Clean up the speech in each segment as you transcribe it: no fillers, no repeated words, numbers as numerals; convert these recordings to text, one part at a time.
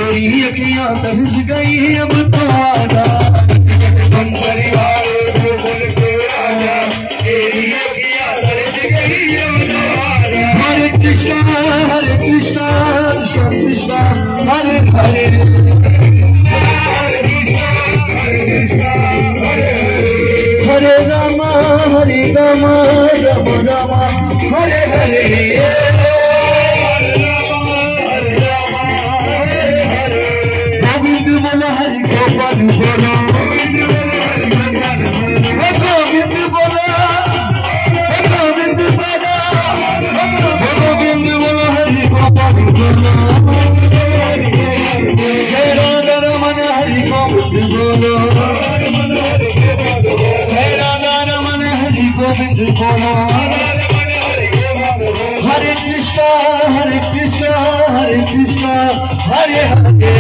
तेरी अखियां तरस गई अब तो आजा बंसरी वाले बोल के आजा तेरी अखियां तरस गई अब तो आजा हरे कृष्णा कृष्णा कृष्णा हरे हरे हरे राम राम राम हरे हरे गोविंद बोलो गोविंद बोलो गोविंद बोलो गोविंद बोलो हरि गोपाल बोलो जय राधा रमन हरि गोविंद बोलो जय राधा रमन हरि गोविंद बोलो हरे कृष्णा हरे कृष्णा हरे कृष्णा हरे हरे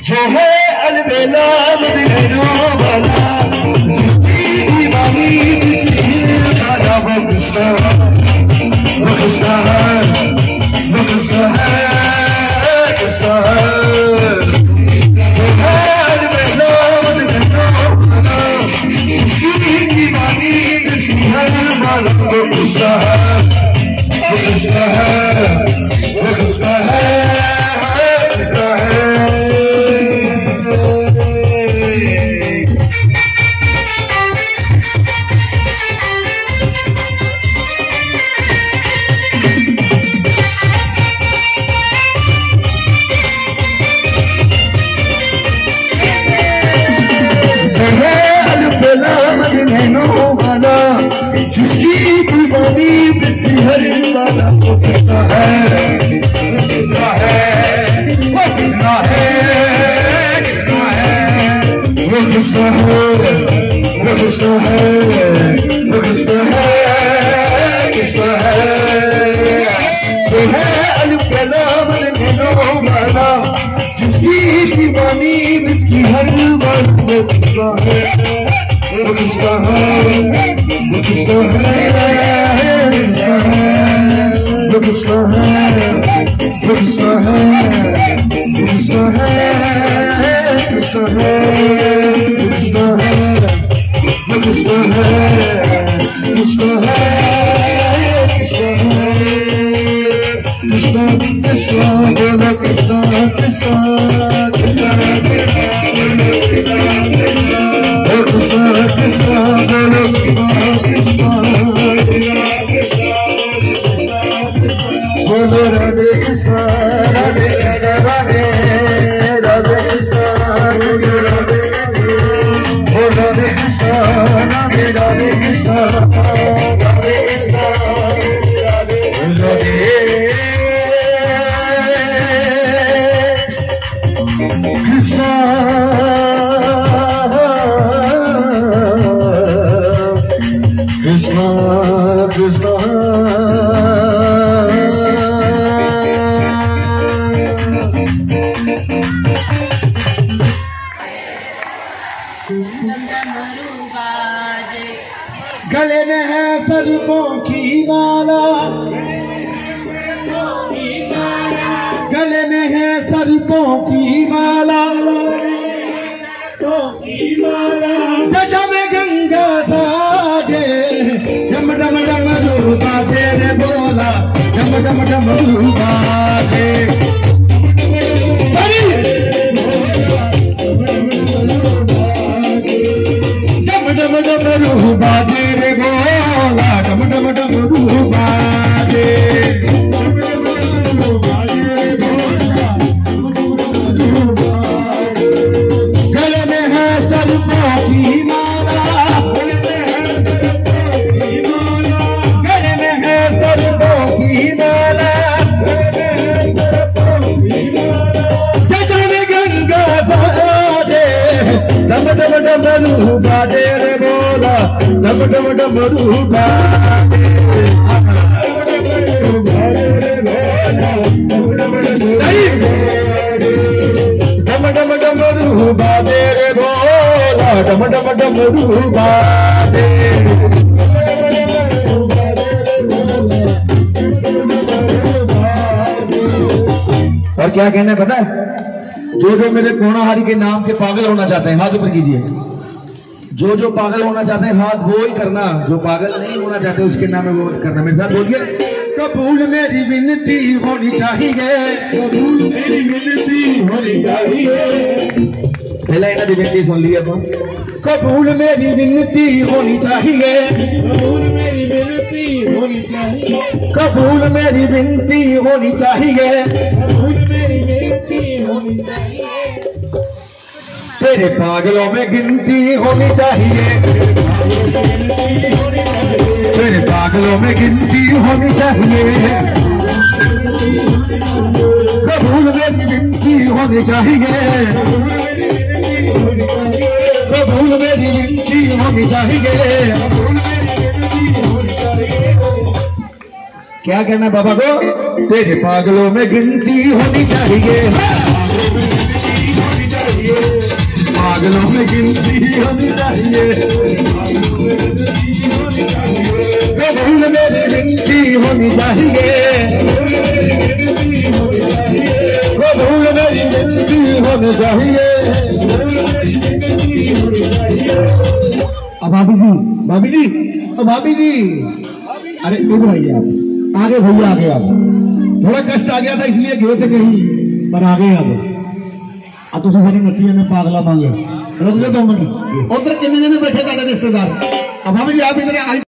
जो है अलबेला मदीना वाला जिसकी दीवानी वाला वो कृष्णा है वो कृष्णा है कृष्णा है जो है अलबेला मदीना वाला जिसकी दीवानी वाला वो कृष्णा है वो कृष्णा है वो कृष्णा है कृष्णा है जिसकी दीवानी बिजली हरे वाला वो कितना है वो कितना है कितना है वो कितना है वो कितना है वो कितना है कितना है वो है अलिफ कलाम अलमेनो वाला जिसकी दीवानी बिजली हरे वाला वो कितना है वो कितना है वो कितना है वो कितना है वो कितना है वो कितना है कितना है वो कितना है वो कितना है कितना है कृष्णा कृष्णा बोलो कृष्णा कृष्णा कृष्णा कृष्णा कृष्णा बोलो कृष्णा बोलो राधे कृष्णा राधे कृष्णा राधे राधे कृष्णा बोलो राधे कृष्णा राधे राधे कृष्णा राधे कृष्णा राधे कृष्णा कृष्णा कृष्णा गले में है सर्पों की माला गले में है सर्पों की माला जटा में गंगा साजे डम डम डम रूपा तेरे बोला डम डम डम रूपा दे डम डम डम रूपा तेरे बोला डम डम डम रूपा दे गले में है सर्पों की माला गले में है सर्पों की माला जटा में गंगा साजे डम डम डम रूपा दे रे बोला डम डम डम रूपा दे डम डम डमरू बाजे। और क्या कहना है पता है? जो मेरे कोणाहारी के नाम के पागल होना चाहते हैं हाथ ऊपर कीजिए। जो पागल होना चाहते हैं हाथ वो ही करना, जो पागल नहीं होना चाहते उसके नाम में वो करना। मेरे साथ बोलिए, कबूल मेरी विनती होनी चाहिए, कबूल मेरी विनती होनी चाहिए। पहला इन्हें विनती सुन लिया तो, कबूल मेरी विनती होनी चाहिए, कबूल मेरी विनती होनी चाहिए, कबूल मेरी विनती होनी चाहिए, कबूल मेरी विनती होनी चाहिए। तेरे पागलों में गिनती होनी चाहिए, तेरे पागलों में गिनती होनी चाहिए, कबूल मेरी विनती होनी चाहिए, कबूल मेरी विनती होनी चाहिए। क्या कहना है बाबा को? तेरे पागलों में गिनती होनी चाहिए, पागलों में गिनती होनी चाहिए, कबूल मेरी विनती होनी चाहिए, कबूल मेरी विनती होनी चाहिए। अब भाभी जी, भाभी जी, भाभी जी, अरे इधर आइए आप, आगे भैया आगे आप। थोड़ा कष्ट आ गया था इसलिए गए थे कहीं, पर आ गए अब तुम सारी नची ने पागला मांगे। रुक जा 2 मिनट, उधर कितने जने बैठे थे रिश्तेदार। अब भाभी जी आप इधर